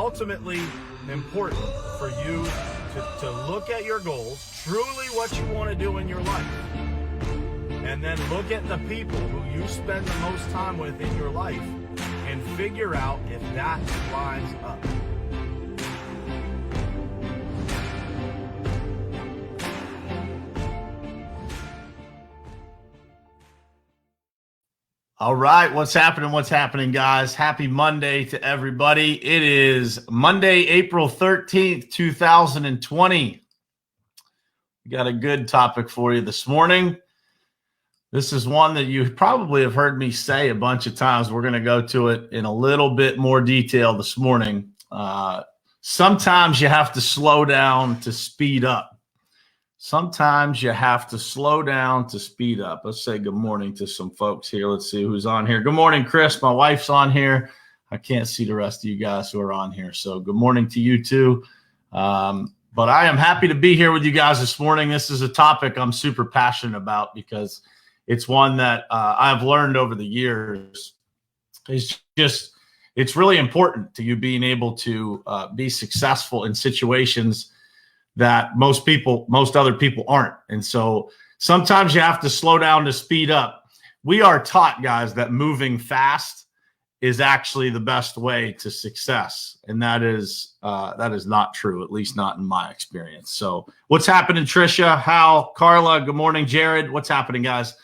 ultimately important for you to look at your goals, truly what you want to do in your life, and then look at the people who you spend the most time with in your life and figure out if that lines up. All right, what's happening, guys? Happy Monday to everybody. It is Monday, April 13th, 2020. We got a good topic for you this morning. This is one that you probably have heard me say a bunch of times. We're going to go to it in a little bit more detail this morning. Sometimes you have to slow down to speed up. Sometimes you have to slow down to speed up. Let's say good morning to some folks here. Let's see who's on here. Good morning, Chris. My wife's on here. I can't see the rest of you guys who are on here. So good morning to you too. But I am happy to be here with you guys this morning. This is a topic I'm super passionate about because it's one that I've learned over the years. It's really important to you being able to be successful in situations that most other people aren't. And so sometimes you have to slow down to speed up. We are taught, guys, that moving fast is actually the best way to success. And that is not true, at least not in my experience. So what's happening, Tricia, Hal, Carla? Good morning, Jared. What's happening, guys?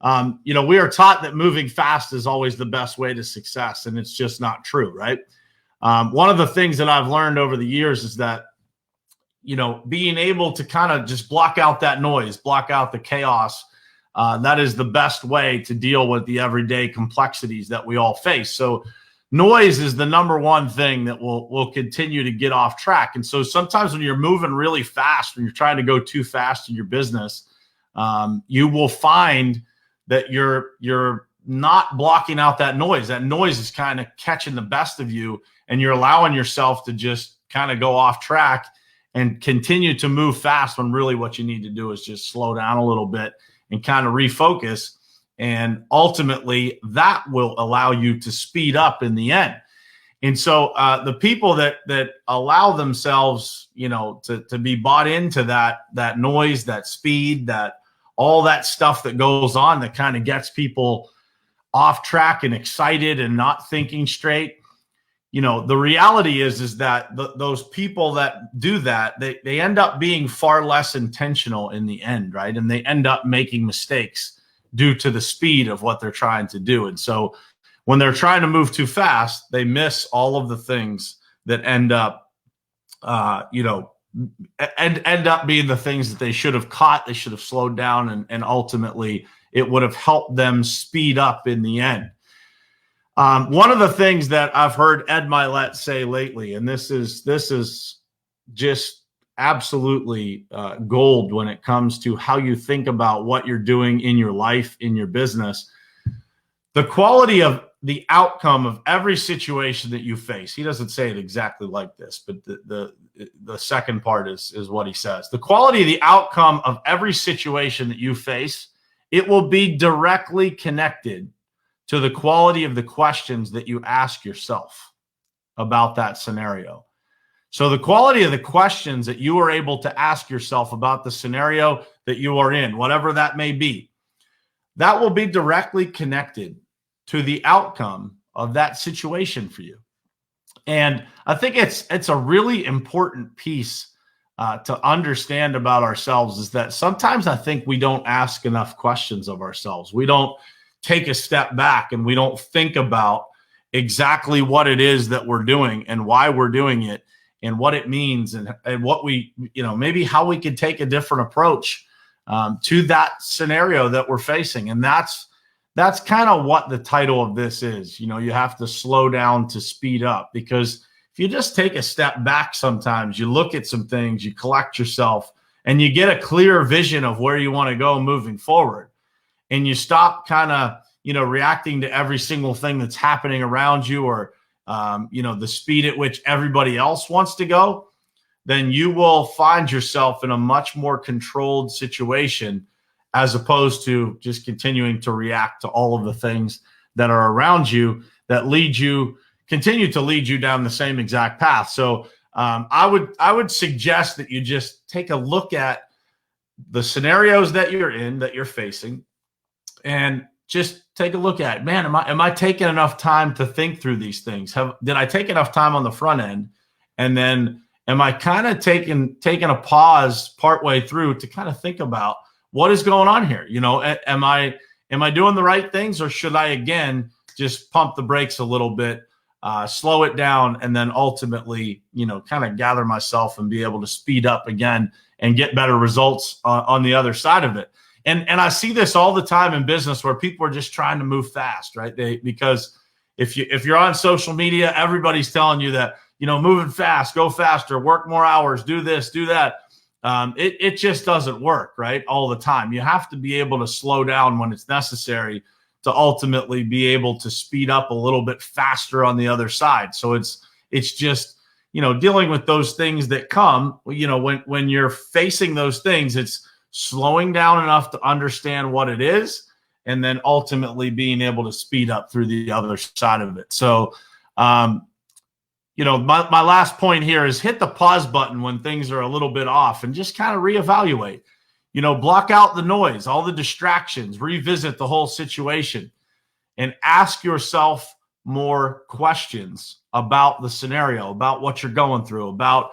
We are taught that moving fast is always the best way to success. And it's just not true, right? One of the things that I've learned over the years is that being able to kind of just block out that noise, block out the chaos, that is the best way to deal with the everyday complexities that we all face. So noise is the number one thing that will continue to get off track. And so sometimes when you're moving really fast, when you're trying to go too fast in your business, you will find that you're not blocking out that noise. That noise is kind of catching the best of you, and you're allowing yourself to just kind of go off track and continue to move fast when really what you need to do is just slow down a little bit and kind of refocus. And ultimately, that will allow you to speed up in the end. And so the people that allow themselves, to be bought into that noise, that speed, that all that stuff that goes on that kind of gets people off track and excited and not thinking straight. The reality is that those people that do that, they end up being far less intentional in the end, right? And they end up making mistakes due to the speed of what they're trying to do. And so when they're trying to move too fast, they miss all of the things that end up, end up being the things that they should have caught. They should have slowed down, and ultimately it would have helped them speed up in the end. One of the things that I've heard Ed Mylett say lately, and this is just absolutely gold when it comes to how you think about what you're doing in your life, in your business, the quality of the outcome of every situation that you face. He doesn't say it exactly like this, but the second part is what he says. The quality of the outcome of every situation that you face, it will be directly connected to the quality of the questions that you ask yourself about that scenario. So the quality of the questions that you are able to ask yourself about the scenario that you are in, whatever that may be, that will be directly connected to the outcome of that situation for you. And I think it's a really important piece to understand about ourselves, is that sometimes I think we don't ask enough questions of ourselves. We don't take a step back and we don't think about exactly what it is that we're doing and why we're doing it and what it means and what we, maybe how we could take a different approach to that scenario that we're facing. And that's kind of what the title of this is. You have to slow down to speed up, because if you just take a step back, sometimes you look at some things, you collect yourself, and you get a clear vision of where you want to go moving forward. And you stop kind of, reacting to every single thing that's happening around you, or, the speed at which everybody else wants to go, then you will find yourself in a much more controlled situation, as opposed to just continuing to react to all of the things that are around you that lead you continue to lead you down the same exact path. So I would suggest that you just take a look at the scenarios that you're in, that you're facing, and just take a look at, man, am I taking enough time to think through these things? Did I take enough time on the front end? And then am I kind of taking a pause partway through to kind of think about what is going on here? You know, am I doing the right things, or should I again just pump the brakes a little bit, slow it down, and then ultimately, you know, kind of gather myself and be able to speed up again and get better results on the other side of it. And I see this all the time in business where people are just trying to move fast, right? Because if you're on social media, everybody's telling you that, you know, moving fast, go faster, work more hours, do this, do that. It just doesn't work, right? All the time. You have to be able to slow down when it's necessary to ultimately be able to speed up a little bit faster on the other side. So it's just, you know, dealing with those things that come, you know, when you're facing those things, it's slowing down enough to understand what it is, and then ultimately being able to speed up through the other side of it. So, you know, my last point here is hit the pause button when things are a little bit off and just kind of reevaluate. You know, block out the noise, all the distractions, revisit the whole situation, and ask yourself more questions about the scenario, about what you're going through, about,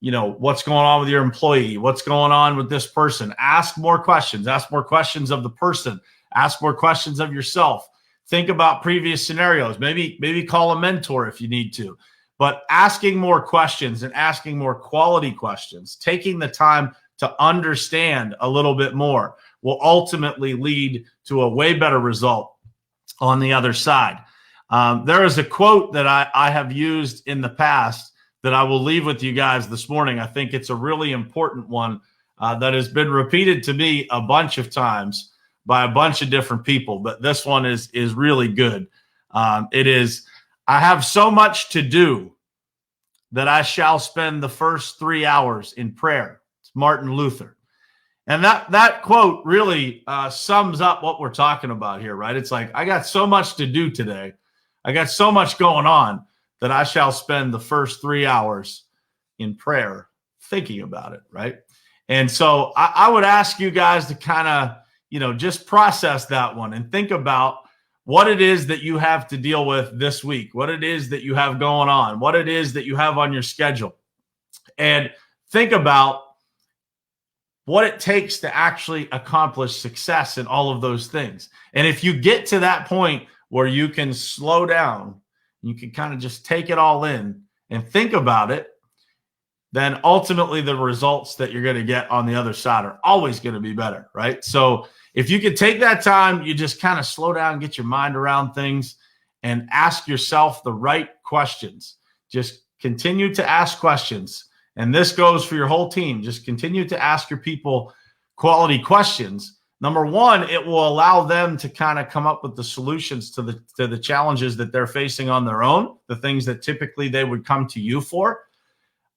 you know, what's going on with your employee, what's going on with this person. Ask more questions. Ask more questions of the person. Ask more questions of yourself. Think about previous scenarios. Maybe call a mentor if you need to. But asking more questions and asking more quality questions, taking the time to understand a little bit more, will ultimately lead to a way better result on the other side. There is a quote that I have used in the past that I will leave with you guys this morning. I think it's a really important one that has been repeated to me a bunch of times by a bunch of different people, but this one is really good. It is, I have so much to do that I shall spend the first 3 hours in prayer. It's Martin Luther. And that quote really sums up what we're talking about here, right? It's like, I got so much to do today. I got so much going on that I shall spend the first 3 hours in prayer thinking about it, right? And so I would ask you guys to kind of, you know, just process that one and think about what it is that you have to deal with this week, what it is that you have going on, what it is that you have on your schedule, and think about what it takes to actually accomplish success in all of those things. And if you get to that point where you can slow down, you can kind of just take it all in and think about it, then ultimately the results that you're going to get on the other side are always going to be better, right? So if you could take that time, you just kind of slow down, get your mind around things, and ask yourself the right questions. Just continue to ask questions. And this goes for your whole team. Just continue to ask your people quality questions. Number one, it will allow them to kind of come up with the solutions to the challenges that they're facing on their own, the things that typically they would come to you for.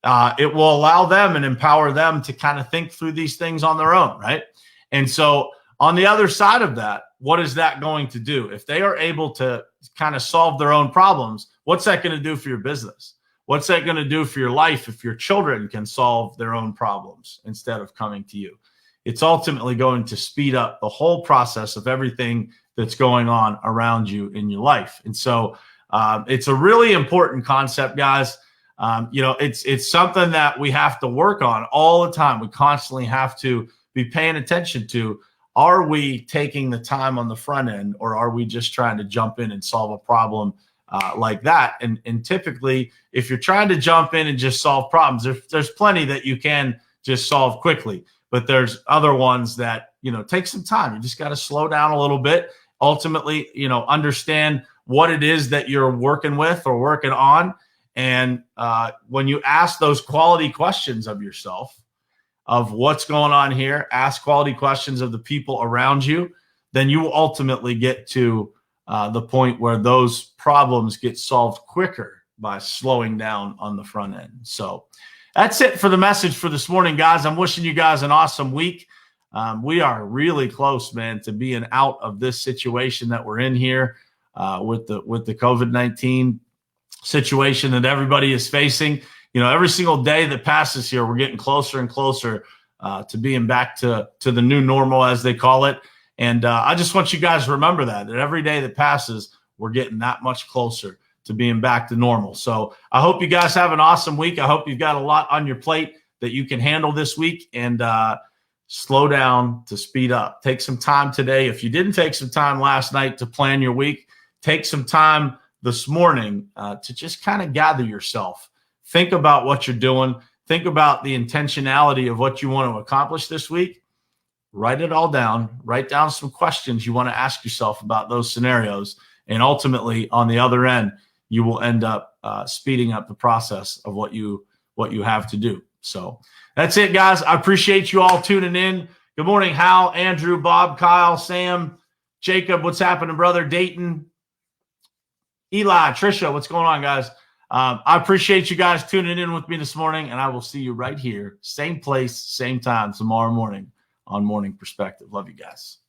It will allow them and empower them to kind of think through these things on their own, right? And so on the other side of that, what is that going to do? If they are able to kind of solve their own problems, what's that going to do for your business? What's that going to do for your life if your children can solve their own problems instead of coming to you? It's ultimately going to speed up the whole process of everything that's going on around you in your life. And so it's a really important concept, guys. You know, it's something that we have to work on all the time. We constantly have to be paying attention to. Are we taking the time on the front end, or are we just trying to jump in and solve a problem like that? And typically, if you're trying to jump in and just solve problems, there's plenty that you can just solve quickly. But there's other ones that, you know, take some time. You just got to slow down a little bit. Ultimately, you know, understand what it is that you're working with or working on. And when you ask those quality questions of yourself, of what's going on here, ask quality questions of the people around you, then you will ultimately get to the point where those problems get solved quicker by slowing down on the front end. So that's it for the message for this morning, guys. I'm wishing you guys an awesome week. We are really close, man, to being out of this situation that we're in here. with the COVID-19 situation that everybody is facing. Every single day that passes here, we're getting closer and closer to being back to the new normal, as they call it. And I just want you guys to remember that every day that passes, we're getting that much closer to being back to normal. So I hope you guys have an awesome week. I hope you've got a lot on your plate that you can handle this week, and slow down to speed up. Take some time today. If you didn't take some time last night to plan your week, take some time this morning to just kind of gather yourself. Think about what you're doing. Think about the intentionality of what you want to accomplish this week. Write it all down. Write down some questions you want to ask yourself about those scenarios. And ultimately, on the other end, you will end up speeding up the process of what you have to do. So that's it, guys. I appreciate you all tuning in. Good morning, Hal, Andrew, Bob, Kyle, Sam, Jacob. What's happening, brother? Dayton, Eli, Trisha. What's going on, guys? I appreciate you guys tuning in with me this morning, and I will see you right here, same place, same time tomorrow morning on Morning Perspective. Love you guys.